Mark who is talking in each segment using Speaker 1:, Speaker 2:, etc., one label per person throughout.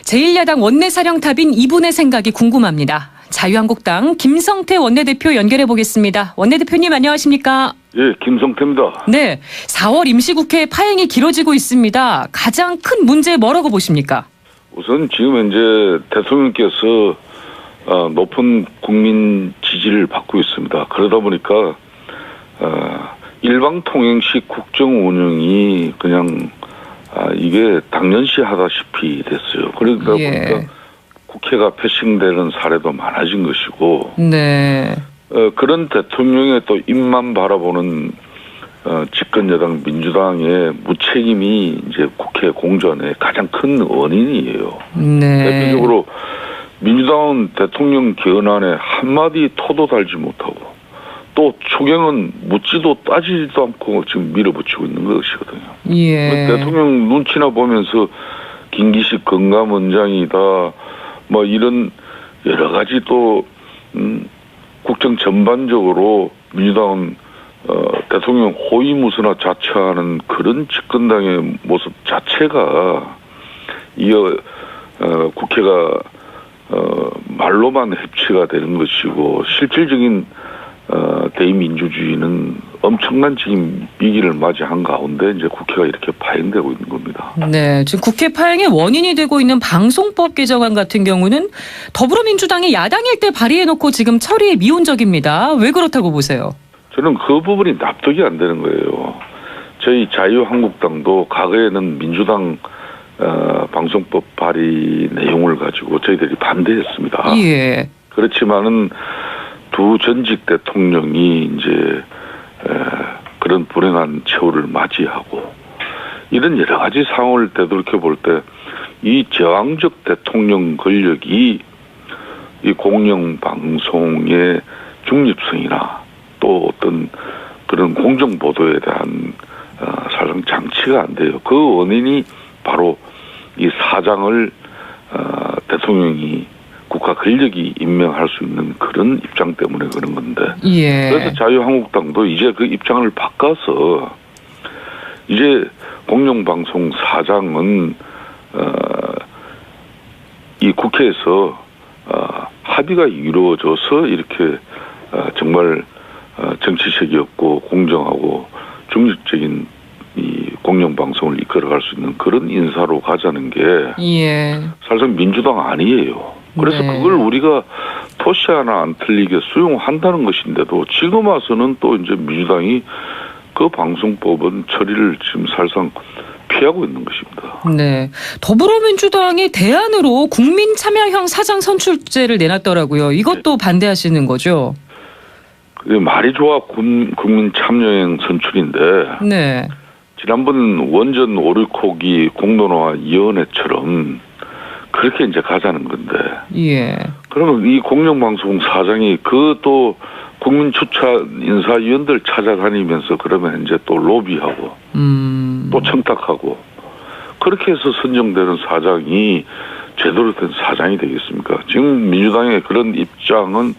Speaker 1: 제1야당 원내사령탑인 이분의 생각이 궁금합니다. 자유한국당 김성태 원내대표 연결해 보겠습니다. 원내대표님 안녕하십니까?
Speaker 2: 예, 김성태입니다.
Speaker 1: 네, 4월 임시국회 파행이 길어지고 있습니다. 가장 큰 문제 뭐라고 보십니까?
Speaker 2: 우선 지금 현재 대통령께서 높은 국민 지지를 받고 있습니다. 그러다 보니까 일방통행식 국정 운영이 그냥 이게 당연시 하다시피 됐어요. 그러다 보니까 국회가 패싱되는 사례도 많아진 것이고,
Speaker 1: 네.
Speaker 2: 그런 대통령의 또 입만 바라보는 집권 여당 민주당의 무책임이 이제 국회 공전의 가장 큰 원인이에요.
Speaker 1: 네.
Speaker 2: 대표적으로 민주당은 대통령 개헌안에 한마디 토도 달지 못하고 또 추경은 묻지도 따지지도 않고 지금 밀어붙이고 있는 것이거든요.
Speaker 1: 예.
Speaker 2: 대통령 눈치나 보면서 김기식 건강원장이다 뭐 이런 여러 가지 또 국정 전반적으로 민주당은 대통령 호위무사나 자처하는 그런 집권당의 모습 자체가 국회가 말로만 협치가 되는 것이고 실질적인 대의민주주의는 엄청난 지금 위기를 맞이한 가운데 이제 국회가 이렇게 파행되고 있는 겁니다.
Speaker 1: 네, 지금 국회 파행의 원인이 되고 있는 방송법 개정안 같은 경우는 더불어민주당이 야당일 때 발의해놓고 지금 처리에 미온적입니다. 왜 그렇다고 보세요?
Speaker 2: 저는 그 부분이 납득이 안 되는 거예요. 저희 자유한국당도 과거에는 민주당 방송법 발의 내용을 가지고 저희들이 반대했습니다.
Speaker 1: 예.
Speaker 2: 그렇지만은 두 전직 대통령이 이제 그런 불행한 최후를 맞이하고 이런 여러 가지 상황을 되돌이켜 볼 때 이 저항적 대통령 권력이 이 공영방송의 중립성이나 또 어떤 그런 공정보도에 대한 사실상 장치가 안 돼요. 그 원인이 바로 이 사장을 대통령이 국가 권력이 임명할 수 있는 그런 입장 때문에 그런 건데.
Speaker 1: 예.
Speaker 2: 그래서 자유한국당도 이제 그 입장을 바꿔서 이제 공영방송 사장은 이 국회에서 합의가 이루어져서 이렇게 정말 정치색이 없고 공정하고 중립적인 이 공영방송을 이끌어갈 수 있는 그런 인사로 가자는 게 사실상 민주당 아니에요. 그래서
Speaker 1: 네.
Speaker 2: 그걸 우리가 토시 하나 안 틀리게 수용한다는 것인데도 지금 와서는 또 이제 민주당이 그 방송법은 처리를 지금 사실상 피하고 있는 것입니다.
Speaker 1: 네. 더불어민주당이 대안으로 국민참여형 사장 선출제를 내놨더라고요. 이것도 반대하시는 거죠?
Speaker 2: 말이 좋아 국민참여형 선출인데
Speaker 1: 네.
Speaker 2: 지난번 원전 오류코기 공론화위원회처럼 그렇게 이제 가자는 건데.
Speaker 1: 예.
Speaker 2: 그러면 이 공영방송 사장이 그 또 국민 추천 인사위원들 찾아다니면서 그러면 이제 또 로비하고 또 청탁하고 그렇게 해서 선정되는 사장이 제대로 된 사장이 되겠습니까? 지금 민주당의 그런 입장은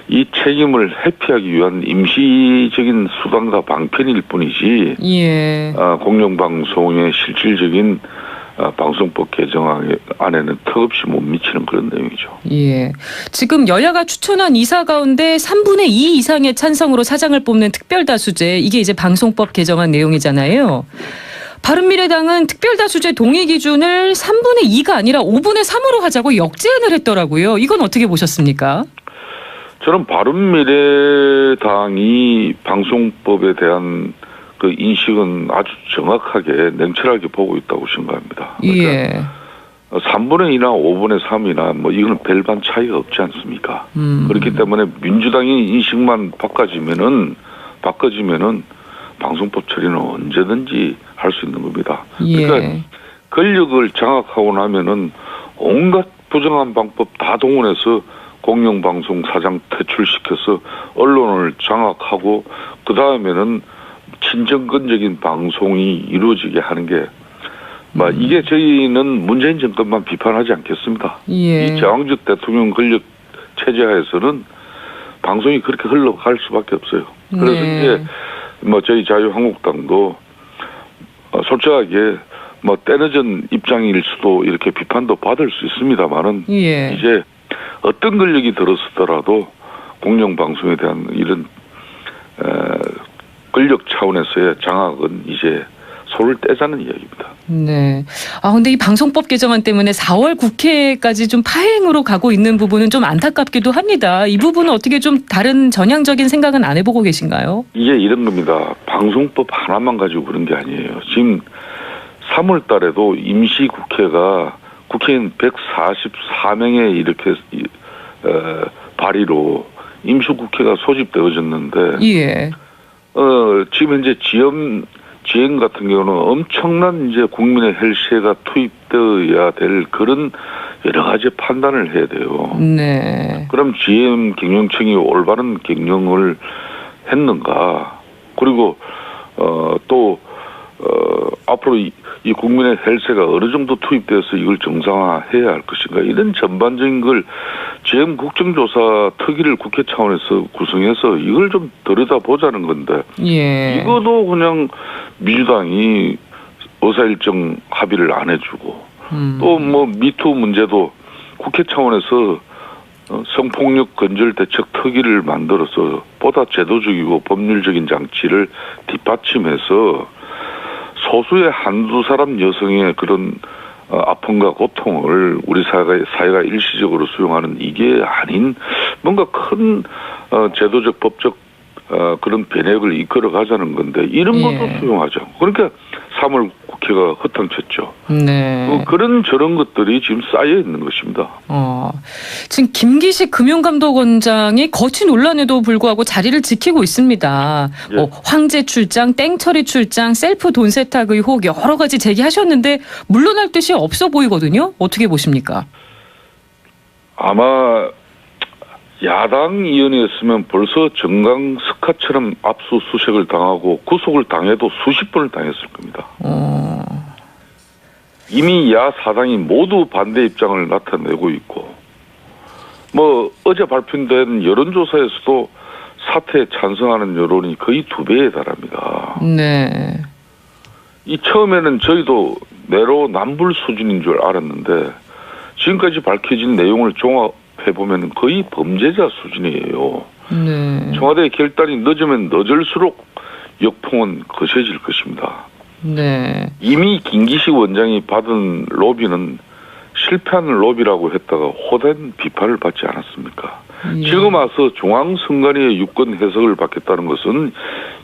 Speaker 2: 이 책임을 회피하기 위한 임시적인 수단과 방편일 뿐이지.
Speaker 1: 예.
Speaker 2: 공영방송의 실질적인 방송법 개정 안에는 턱없이 못 미치는 그런 내용이죠.
Speaker 1: 예. 지금 여야가 추천한 이사 가운데 3분의 2 이상의 찬성으로 사장을 뽑는 특별다수제, 이게 이제 방송법 개정안 내용이잖아요. 바른미래당은 특별다수제 동의 기준을 3분의 2가 아니라 5분의 3으로 하자고 역제안을 했더라고요. 이건 어떻게 보셨습니까?
Speaker 2: 저는 바른미래당이 방송법에 대한 그 인식은 아주 정확하게 냉철하게 보고 있다고 생각합니다. 그러니까
Speaker 1: 예.
Speaker 2: 3분의 2나 5분의 3이나 뭐 이거는 별반 차이가 없지 않습니까? 그렇기 때문에 민주당이 인식만 바꿔지면은 방송법 처리는 언제든지 할 수 있는 겁니다.
Speaker 1: 예.
Speaker 2: 그러니까 권력을 장악하고 나면은 온갖 부정한 방법 다 동원해서 공영방송 사장 퇴출시켜서 언론을 장악하고 그 다음에는 친정권적인 방송이 이루어지게 하는 게 이게 저희는 문재인 정권만 비판하지 않겠습니다.
Speaker 1: 예.
Speaker 2: 이 저항적 대통령 권력 체제하에서는 방송이 그렇게 흘러갈 수밖에 없어요. 그래서 이제 저희 자유한국당도 솔직하게 뭐 때늦은 입장일 수도 이렇게 비판도 받을 수 있습니다만은
Speaker 1: 예.
Speaker 2: 이제 어떤 권력이 들었더라도 공영방송에 대한 이런 권력 차원에서의 장악은 이제 손을 떼자는 이야기입니다.
Speaker 1: 네. 근데 이 방송법 개정안 때문에 4월 국회까지 좀 파행으로 가고 있는 부분은 좀 안타깝기도 합니다. 이 부분은 어떻게 좀 다른 전향적인 생각은 안 해보고 계신가요?
Speaker 2: 이게 이런 겁니다. 방송법 하나만 가지고 그런 게 아니에요. 지금 3월 달에도 임시국회가 국회의원 144명의 이렇게 발의로 임시국회가 소집되어졌는데
Speaker 1: 예.
Speaker 2: 지금 현재 지연 같은 경우는 엄청난 이제 국민의 헬스가 투입되어야 될 그런 여러 가지 판단을 해야 돼요.
Speaker 1: 네.
Speaker 2: 그럼 GM 경영청이 올바른 경영을 했는가? 그리고 또 앞으로 이 국민의 헬스가 어느 정도 투입돼서 이걸 정상화해야 할 것인가? 이런 전반적인 걸 GM 국정조사 특위를 국회 차원에서 구성해서 이걸 좀 들여다보자는 건데
Speaker 1: 예.
Speaker 2: 이거도 그냥 민주당이 의사일정 합의를 안 해주고 또 뭐 미투 문제도 국회 차원에서 성폭력 건절 대책 특위를 만들어서 보다 제도적이고 법률적인 장치를 뒷받침해서 소수의 한두 사람 여성의 그런 아픔과 고통을 우리 사회가 일시적으로 수용하는 이게 아닌 뭔가 큰 제도적 법적 그런 변혁을 이끌어 가자는 건데 이런 것도 수용하죠. 그러니까 3월 국회가 허탕쳤죠.
Speaker 1: 네.
Speaker 2: 그런 저런 것들이 지금 쌓여 있는 것입니다.
Speaker 1: 지금 김기식 금융감독원장이 거친 논란에도 불구하고 자리를 지키고 있습니다.
Speaker 2: 예.
Speaker 1: 황제 출장, 땡처리 출장, 셀프 돈 세탁 의혹 여러 가지 제기하셨는데 물러날 뜻이 없어 보이거든요. 어떻게 보십니까?
Speaker 2: 아마 야당 의원이었으면 벌써 정강 스카처럼 압수수색을 당하고 구속을 당해도 수십 번을 당했을 겁니다. 이미 야 사당이 모두 반대 입장을 나타내고 있고 뭐 어제 발표된 여론조사에서도 사퇴에 찬성하는 여론이 거의 2배에 달합니다.
Speaker 1: 네.
Speaker 2: 이 처음에는 저희도 내로남불 수준인 줄 알았는데 지금까지 밝혀진 내용을 종합해보면 거의 범죄자 수준이에요.
Speaker 1: 네.
Speaker 2: 청와대의 결단이 늦으면 늦을수록 역풍은 거세질 것입니다.
Speaker 1: 네.
Speaker 2: 이미 김기식 원장이 받은 로비는 실패한 로비라고 했다가 호된 비판을 받지 않았습니까?
Speaker 1: 예.
Speaker 2: 지금 와서 중앙선관위의 유권 해석을 받겠다는 것은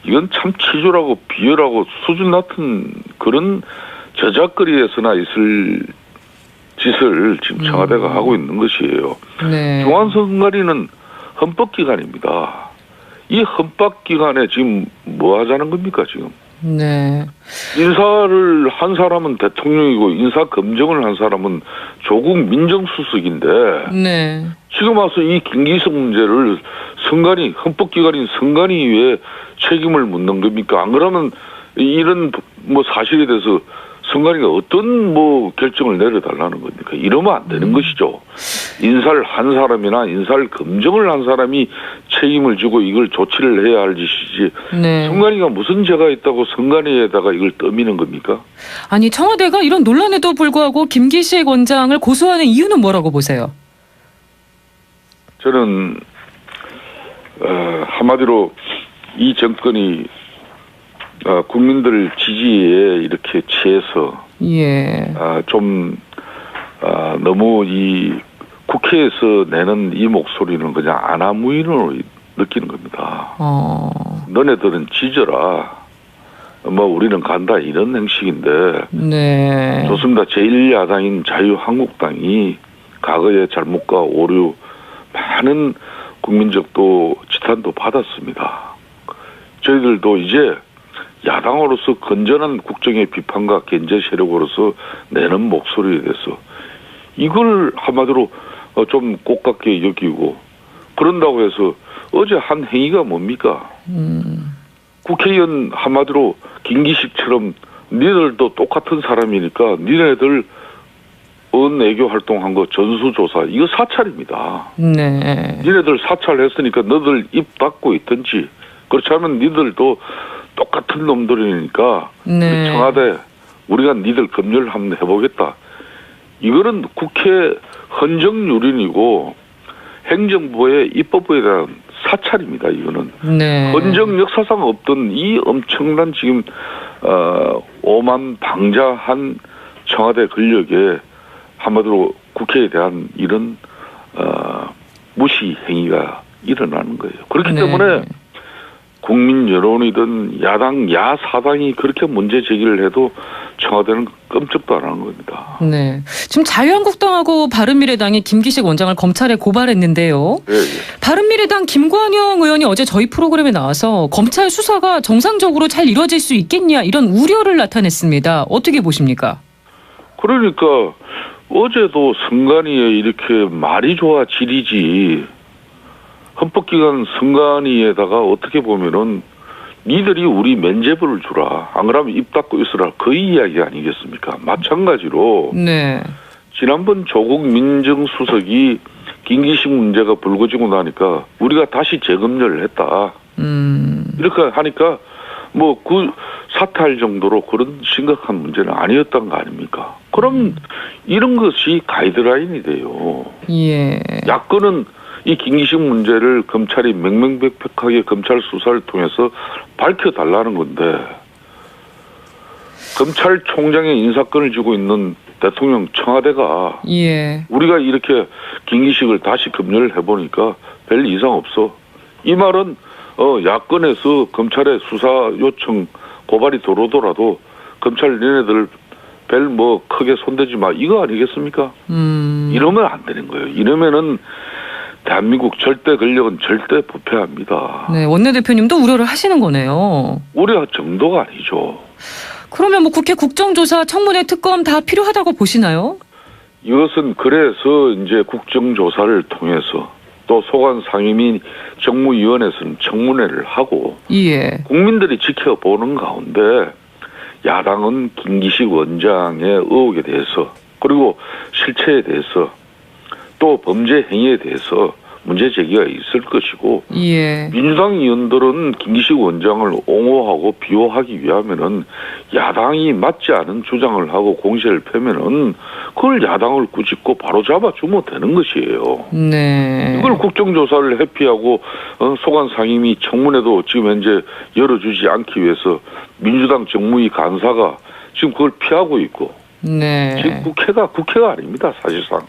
Speaker 2: 이건 참 치졸하고 비열하고 수준 낮은 그런 저작거리에서나 있을 짓을 지금 청와대가 하고 있는 것이에요.
Speaker 1: 네.
Speaker 2: 중앙선관위는 헌법기관입니다. 이 헌법기관에 지금 뭐 하자는 겁니까 지금?
Speaker 1: 네.
Speaker 2: 인사를 한 사람은 대통령이고 인사 검증을 한 사람은 조국 민정수석인데
Speaker 1: 네.
Speaker 2: 지금 와서 이 김기식 문제를 헌법기관인 선관위 왜 책임을 묻는 겁니까? 안 그러면 이런 뭐 사실에 대해서 선관위가 어떤 뭐 결정을 내려달라는 겁니까? 이러면 안 되는 것이죠. 인사를 한 사람이나 인사를 검증을 한 사람이 책임을 지고 이걸 조치를 해야 할 짓이지.
Speaker 1: 네.
Speaker 2: 선관위가 무슨 죄가 있다고 선관위에다가 이걸 떠미는 겁니까?
Speaker 1: 아니 청와대가 이런 논란에도 불구하고 김기식 원장을 고소하는 이유는 뭐라고 보세요?
Speaker 2: 저는 한마디로 이 정권이 국민들 지지에 이렇게 취해서
Speaker 1: 예.
Speaker 2: 너무 이 국회에서 내는 이 목소리는 그냥 아나무인으로 느끼는 겁니다. 너네들은 지져라. 뭐 우리는 간다 이런 행식인데
Speaker 1: 네.
Speaker 2: 좋습니다. 제1야당인 자유한국당이 과거의 잘못과 오류 많은 국민적 또 지탄도 받았습니다. 저희들도 이제 야당으로서 건전한 국정의 비판과 견제 세력으로서 내는 목소리에 대해서 이걸 한마디로 좀 꽃같게 여기고 그런다고 해서 어제 한 행위가 뭡니까? 국회의원 한마디로 김기식처럼 니들도 똑같은 사람이니까 니네들 언애교 활동한 거 전수조사 이거 사찰입니다.
Speaker 1: 네.
Speaker 2: 니네들 사찰했으니까 너들 입 닫고 있든지 그렇지 않으면 니들도 똑같은 놈들이니까
Speaker 1: 네.
Speaker 2: 우리 청와대 우리가 니들 검열 한번 해보겠다. 이거는 국회 헌정유린이고 행정부의 입법부에 대한 사찰입니다. 이거는
Speaker 1: 네.
Speaker 2: 헌정 역사상 없던 이 엄청난 지금 오만방자한 청와대 권력에 한마디로 국회에 대한 이런 무시 행위가 일어나는 거예요. 그렇기
Speaker 1: 네.
Speaker 2: 때문에 국민 여론이든 야당 야사당이 그렇게 문제 제기를 해도 청와대는 끔찍도 안 하는 겁니다.
Speaker 1: 네. 지금 자유한국당하고 바른미래당이 김기식 원장을 검찰에 고발했는데요.
Speaker 2: 예, 예.
Speaker 1: 바른미래당 김관영 의원이 어제 저희 프로그램에 나와서 검찰 수사가 정상적으로 잘 이루어질 수 있겠냐 이런 우려를 나타냈습니다. 어떻게 보십니까?
Speaker 2: 그러니까 어제도 선관위에 이렇게 말이 좋아 지리지 헌법기관 선관위에다가 어떻게 보면은 니들이 우리 면죄부를 주라. 안 그러면 입 닫고 있으라. 그 이야기 아니겠습니까? 마찬가지로
Speaker 1: 네.
Speaker 2: 지난번 조국 민정수석이 김기식 문제가 불거지고 나니까 우리가 다시 재검열을 했다. 이렇게 하니까 뭐 그 사퇴할 정도로 그런 심각한 문제는 아니었던 거 아닙니까? 그럼 이런 것이 가이드라인이 돼요.
Speaker 1: 예.
Speaker 2: 야권은 이 김기식 문제를 검찰이 명명백백하게 검찰 수사를 통해서 밝혀달라는 건데 검찰총장의 인사권을 쥐고 있는 대통령 청와대가
Speaker 1: 예.
Speaker 2: 우리가 이렇게 김기식을 다시 검열을 해보니까 별 이상 없어. 이 말은 야권에서 검찰의 수사 요청 고발이 들어오더라도 검찰 니네들 별 뭐 크게 손대지 마 이거 아니겠습니까? 이러면 안 되는 거예요. 이러면은 대한민국 절대 권력은 절대 부패합니다.
Speaker 1: 네, 원내대표님도 우려를 하시는 거네요.
Speaker 2: 우려 정도가 아니죠.
Speaker 1: 그러면 뭐 국회 국정조사, 청문회, 특검 다 필요하다고 보시나요?
Speaker 2: 이것은 그래서 이제 국정조사를 통해서 또 소관 상임위 정무위원회에서는 청문회를 하고
Speaker 1: 예.
Speaker 2: 국민들이 지켜보는 가운데 야당은 김기식 원장의 의혹에 대해서 그리고 실체에 대해서 또 범죄 행위에 대해서 문제 제기가 있을 것이고
Speaker 1: 예.
Speaker 2: 민주당 의원들은 김기식 원장을 옹호하고 비호하기 위하면은 야당이 맞지 않은 주장을 하고 공세를 펴면은 그걸 야당을 꾸짖고 바로 잡아주면 되는 것이에요.
Speaker 1: 네.
Speaker 2: 이걸 국정조사를 회피하고 소관 상임위 청문회도 지금 현재 열어주지 않기 위해서 민주당 정무위 간사가 지금 그걸 피하고 있고
Speaker 1: 네.
Speaker 2: 지금 국회가 아닙니다 사실상.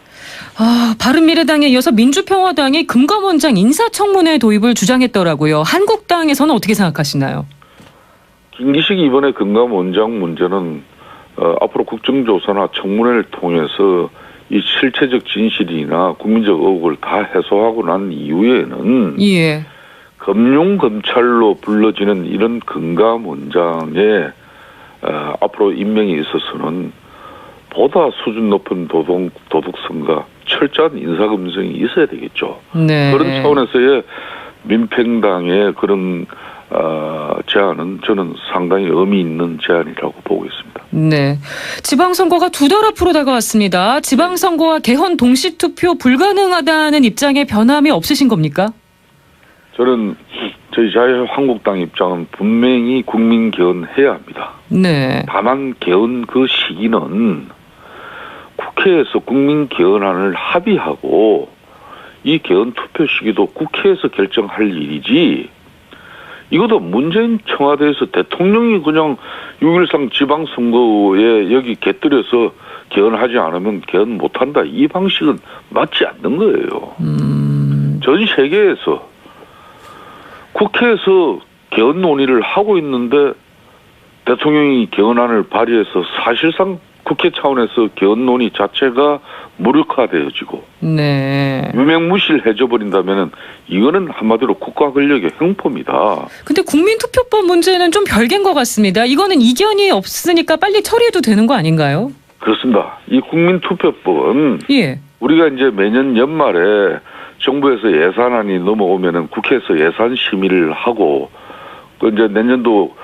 Speaker 1: 바른미래당에 이어서 민주평화당이 금감원장 인사청문회 도입을 주장했더라고요. 한국당에서는 어떻게 생각하시나요?
Speaker 2: 김기식이 이번에 금감원장 문제는 앞으로 국정조사나 청문회를 통해서 이 실체적 진실이나 국민적 의혹을 다 해소하고 난 이후에는
Speaker 1: 예.
Speaker 2: 금융검찰로 불러지는 이런 금감원장의 앞으로 임명에 있어서는 보다 수준 높은 도덕성과 철저한 인사검증이 있어야 되겠죠.
Speaker 1: 네.
Speaker 2: 그런 차원에서의 민평당의 그런 제안은 저는 상당히 의미 있는 제안이라고 보고 있습니다.
Speaker 1: 네. 지방선거가 2달 앞으로 다가왔습니다. 지방선거와 개헌 동시투표 불가능하다는 입장에 변함이 없으신 겁니까?
Speaker 2: 저는 저희 자유한국당 입장은 분명히 국민 개헌해야 합니다.
Speaker 1: 네.
Speaker 2: 다만 개헌 그 시기는 국회에서 국민 개헌안을 합의하고 이 개헌 투표 시기도 국회에서 결정할 일이지 이것도 문재인 청와대에서 대통령이 그냥 6.13 지방선거에 여기 곁들여서 개헌하지 않으면 개헌 못한다. 이 방식은 맞지 않는 거예요. 전 세계에서 국회에서 개헌 논의를 하고 있는데 대통령이 개헌안을 발의해서 사실상 국회 차원에서 개헌 논의 자체가 무력화되어지고
Speaker 1: 네.
Speaker 2: 유명무실해져 버린다면은 이거는 한마디로 국가 권력의 횡포입니다.
Speaker 1: 근데 국민투표법 문제는 좀 별개인 것 같습니다. 이거는 이견이 없으니까 빨리 처리해도 되는 거 아닌가요?
Speaker 2: 그렇습니다. 이 국민투표법은
Speaker 1: 예.
Speaker 2: 우리가 이제 매년 연말에 정부에서 예산안이 넘어오면은 국회에서 예산 심의를 하고 그 이제 내년도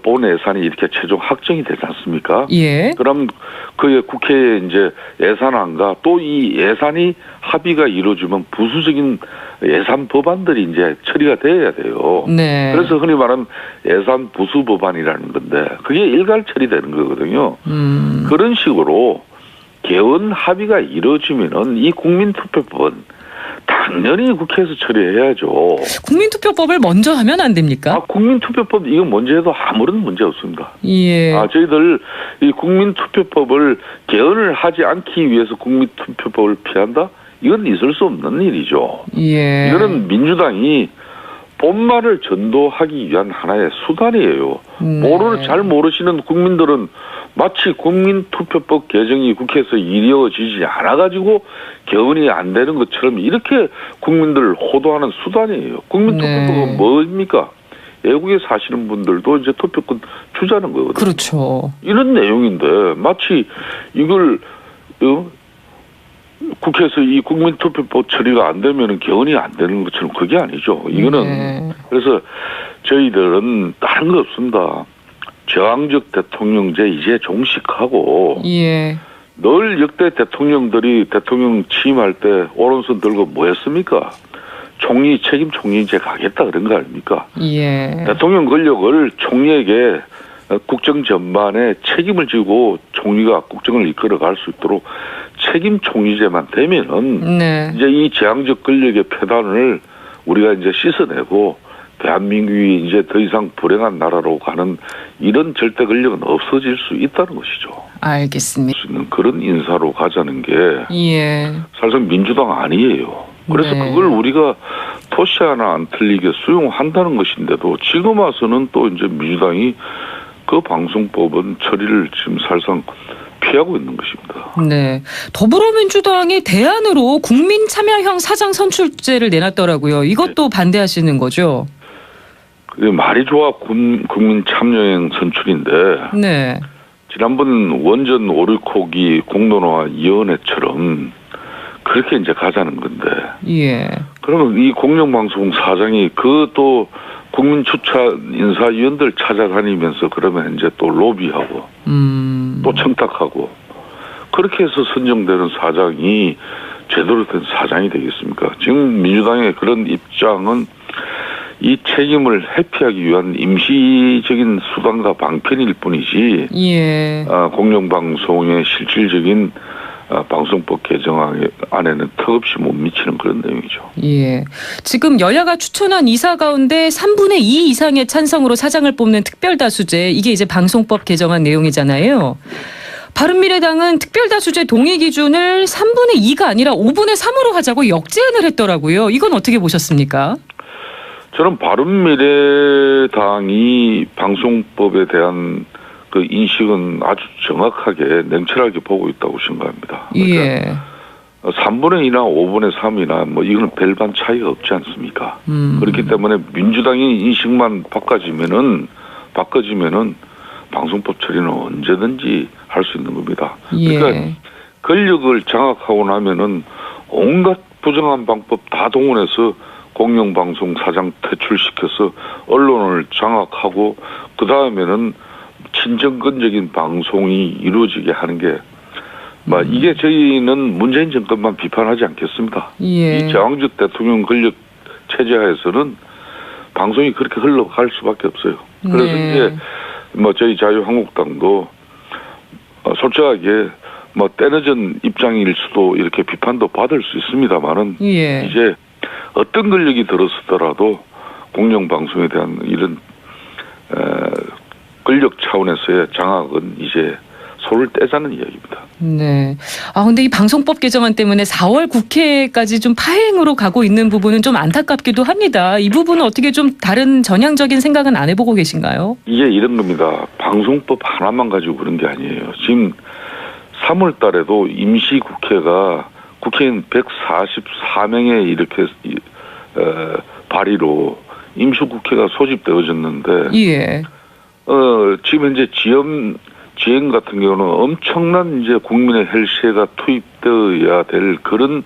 Speaker 2: 본 예산이 이렇게 최종 확정이 되지 않습니까?
Speaker 1: 예.
Speaker 2: 그럼 그게 국회에 이제 예산안과 또 이 예산이 합의가 이루어지면 부수적인 예산 법안들이 이제 처리가 돼야 돼요.
Speaker 1: 네.
Speaker 2: 그래서 흔히 말하는 예산 부수 법안이라는 건데 그게 일괄 처리되는 거거든요. 그런 식으로 개헌 합의가 이루어지면은 이 국민투표법은 당연히 국회에서 처리해야죠.
Speaker 1: 국민투표법을 먼저 하면 안 됩니까?
Speaker 2: 국민투표법 이거 먼저 해도 아무런 문제 없습니다.
Speaker 1: 예.
Speaker 2: 저희들 이 국민투표법을 개헌을 하지 않기 위해서 국민투표법을 피한다? 이건 있을 수 없는 일이죠.
Speaker 1: 예.
Speaker 2: 이거는 민주당이 본말을 전도하기 위한 하나의 수단이에요. 잘 모르시는 국민들은 마치 국민투표법 개정이 국회에서 이루어지지 않아가지고 개헌이 안 되는 것처럼 이렇게 국민들을 호도하는 수단이에요. 국민투표법은 뭡니까? 외국에 사시는 분들도 이제 투표권 주자는 거거든요.
Speaker 1: 그렇죠.
Speaker 2: 이런 내용인데 마치 이걸 국회에서 이 국민투표법 처리가 안 되면 개헌이 안 되는 것처럼 그게 아니죠. 이거는 그래서 저희들은 다른 거 없습니다. 저항적 대통령제 이제 종식하고
Speaker 1: 예.
Speaker 2: 늘 역대 대통령들이 대통령 취임할 때 오른손 들고 뭐 했습니까? 책임 총리제 가겠다 그런 거 아닙니까?
Speaker 1: 예.
Speaker 2: 대통령 권력을 총리에게 국정 전반에 책임을 지고 총리가 국정을 이끌어갈 수 있도록 책임 총리제만 되면은
Speaker 1: 네.
Speaker 2: 이제 이 제왕적 권력의 폐단을 우리가 이제 씻어내고 대한민국이 이제 더 이상 불행한 나라로 가는 이런 절대 권력은 없어질 수 있다는 것이죠.
Speaker 1: 알겠습니다.
Speaker 2: 그런 인사로 가자는 게
Speaker 1: 예.
Speaker 2: 사실상 민주당 아니에요. 그래서
Speaker 1: 네.
Speaker 2: 그걸 우리가 토시 하나 안 틀리게 수용한다는 것인데도 지금 와서는 또 이제 민주당이 그 방송법은 처리를 지금 사실상 피하고 있는 것입니다.
Speaker 1: 네. 더불어민주당이 대안으로 국민참여형 사장 선출제를 내놨더라고요. 이것도 반대하시는 거죠?
Speaker 2: 그게 말이 좋아 국민참여형 선출인데
Speaker 1: 네.
Speaker 2: 지난번 원전 오류코기 공론화위원회처럼 그렇게 이제 가자는 건데.
Speaker 1: 예.
Speaker 2: 그러면 이 공영방송 사장이 그 또 국민 추천 인사위원들 찾아다니면서 그러면 이제 또 로비하고 또 청탁하고 그렇게 해서 선정되는 사장이 제대로 된 사장이 되겠습니까? 지금 민주당의 그런 입장은 이 책임을 회피하기 위한 임시적인 수단과 방편일 뿐이지
Speaker 1: 예.
Speaker 2: 공영방송의 실질적인 방송법 개정 안에는 턱없이 못 미치는 그런 내용이죠.
Speaker 1: 예. 지금 여야가 추천한 이사 가운데 3분의 2 이상의 찬성으로 사장을 뽑는 특별다수제, 이게 이제 방송법 개정안 내용이잖아요. 바른미래당은 특별다수제 동의 기준을 3분의 2가 아니라 5분의 3으로 하자고 역제안을 했더라고요. 이건 어떻게 보셨습니까?
Speaker 2: 저는 바른미래당이 방송법에 대한 그 인식은 아주 정확하게 냉철하게 보고 있다고 생각합니다. 그러니까
Speaker 1: 예.
Speaker 2: 3분의 2나 5분의 3이나 뭐 이거는 별반 차이가 없지 않습니까? 그렇기 때문에 민주당의 인식만 바꿔지면은 방송법 처리는 언제든지 할 수 있는 겁니다.
Speaker 1: 예.
Speaker 2: 그러니까 권력을 장악하고 나면은 온갖 부정한 방법 다 동원해서 공영방송 사장 퇴출시켜서 언론을 장악하고 그 다음에는 친정권적인 방송이 이루어지게 하는 게 이게 저희는 문재인 정권만 비판하지 않겠습니다.
Speaker 1: 예.
Speaker 2: 이 제왕적 대통령 권력 체제하에서는 방송이 그렇게 흘러갈 수밖에 없어요. 그래서
Speaker 1: 네.
Speaker 2: 이제 저희 자유한국당도 솔직하게 때늦은 입장일 수도 이렇게 비판도 받을 수 있습니다만은
Speaker 1: 예.
Speaker 2: 이제 어떤 권력이 들었더라도 공영방송에 대한 이런 권력 차원에서의 장악은 이제 손을 떼자는 이야기입니다.
Speaker 1: 네. 근데 이 방송법 개정안 때문에 4월 국회까지 좀 파행으로 가고 있는 부분은 좀 안타깝기도 합니다. 이 부분은 어떻게 좀 다른 전향적인 생각은 안 해보고 계신가요?
Speaker 2: 이게 이런 겁니다. 방송법 하나만 가지고 그런 게 아니에요. 지금 3월 달에도 임시국회가 국회의원 144명의 이렇게 발의로 임시국회가 소집되어졌는데
Speaker 1: 예.
Speaker 2: 지금 현재 지연 같은 경우는 엄청난 이제 국민의 헬스가 투입되어야 될 그런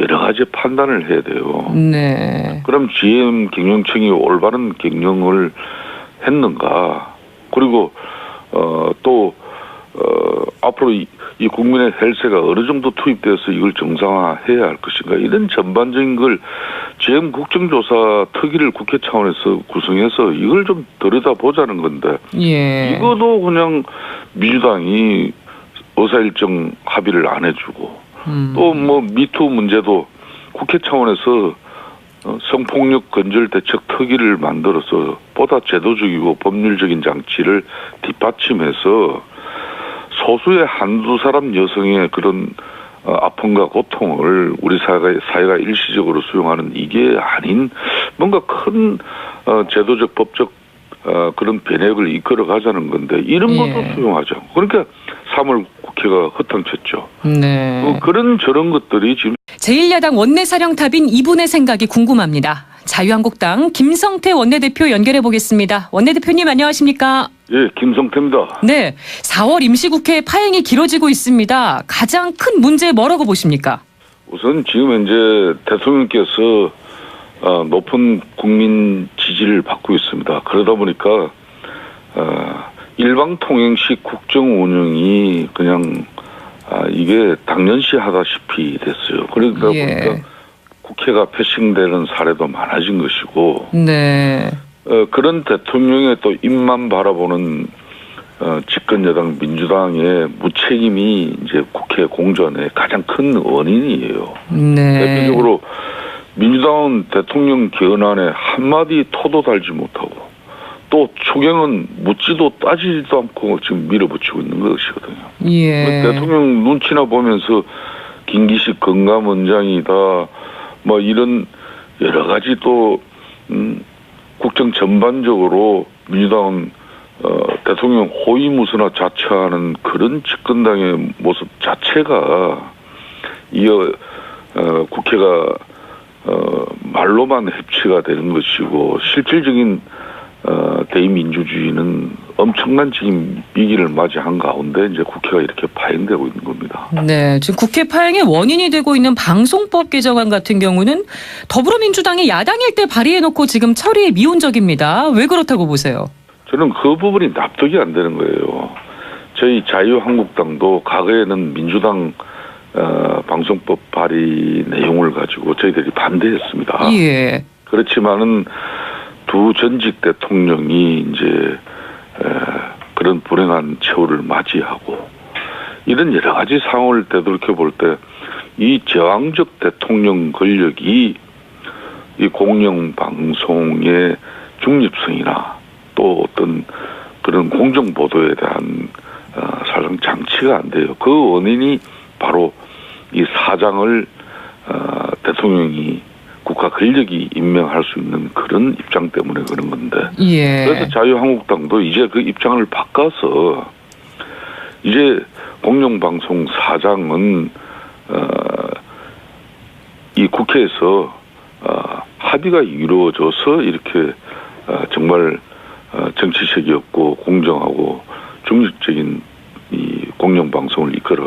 Speaker 2: 여러 가지 판단을 해야 돼요.
Speaker 1: 네.
Speaker 2: 그럼 GM 경영청이 올바른 경영을 했는가? 그리고 또 앞으로 이 국민의 헬세가 어느 정도 투입돼서 이걸 정상화해야 할 것인가, 이런 전반적인 걸 지금 국정조사 특위를 국회 차원에서 구성해서 이걸 좀 들여다보자는 건데,
Speaker 1: 예.
Speaker 2: 이것도 그냥 민주당이 의사일정 합의를 안 해주고, 또 뭐 미투 문제도 국회 차원에서 성폭력 건절 대책 특위를 만들어서 보다 제도적이고 법률적인 장치를 뒷받침해서 소수의 한두 사람 여성의 그런 아픔과 고통을 우리 사회가 일시적으로 수용하는, 이게 아닌 뭔가 큰 제도적 법적 그런 변혁을 이끌어 가자는 건데, 이런 것도 수용하죠. 그러니까 3월 국회가 허탕쳤죠.
Speaker 1: 네.
Speaker 2: 그런 저런 것들이 지금
Speaker 1: 제1야당 원내사령탑인 이분의 생각이 궁금합니다. 자유한국당 김성태 원내대표 연결해 보겠습니다. 원내대표님 안녕하십니까?
Speaker 2: 예, 김성태입니다.
Speaker 1: 네, 4월 임시국회 파행이 길어지고 있습니다. 가장 큰 문제 뭐라고 보십니까?
Speaker 2: 우선 지금 현재 대통령께서 높은 국민 지지를 받고 있습니다. 그러다 보니까 일방통행식 국정 운영이 그냥 이게 당연시 하다시피 됐어요. 그러니까 보니까 국회가 패싱되는 사례도 많아진 것이고,
Speaker 1: 네.
Speaker 2: 그런 대통령의 또 입만 바라보는 집권 여당 민주당의 무책임이 이제 국회 공전의 가장 큰 원인이에요.
Speaker 1: 네.
Speaker 2: 대표적으로 민주당은 대통령 견안에 한마디 토도 달지 못하고, 또 추경은 묻지도 따지지도 않고 지금 밀어붙이고 있는 것이거든요.
Speaker 1: 예.
Speaker 2: 대통령 눈치나 보면서 김기식 건강원장이다, 뭐 이런 여러 가지 또 국정 전반적으로 민주당은 대통령 호위무사나 자처하는 그런 집권당의 모습 자체가 국회가 말로만 협치가 되는 것이고, 실질적인 대의민주주의는 엄청난 지금 위기를 맞이한 가운데 이제 국회가 이렇게 파행되고 있는 겁니다.
Speaker 1: 네, 지금 국회 파행의 원인이 되고 있는 방송법 개정안 같은 경우는 더불어민주당이 야당일 때 발의해놓고 지금 처리에 미온적입니다. 왜 그렇다고 보세요?
Speaker 2: 저는 그 부분이 납득이 안 되는 거예요. 저희 자유한국당도 과거에는 민주당 방송법 발의 내용을 가지고 저희들이 반대했습니다.
Speaker 1: 예.
Speaker 2: 그렇지만은 두 전직 대통령이 이제 그런 불행한 최후를 맞이하고, 이런 여러 가지 상황을 되돌이켜 볼 때 이 제왕적 대통령 권력이 이 공영방송의 중립성이나 또 어떤 그런 공정보도에 대한 사실상 장치가 안 돼요. 그 원인이 바로 이 사장을 대통령이 국가 권력이 임명할 수 있는 그런 입장 때문에 그런 건데,
Speaker 1: 예.
Speaker 2: 그래서 자유한국당도 이제 그 입장을 바꿔서 이제 공영방송 사장은 이 국회에서 합의가 이루어져서 이렇게 정말 정치색이 없고 공정하고 중립적인 이 공영방송을 이끌어갈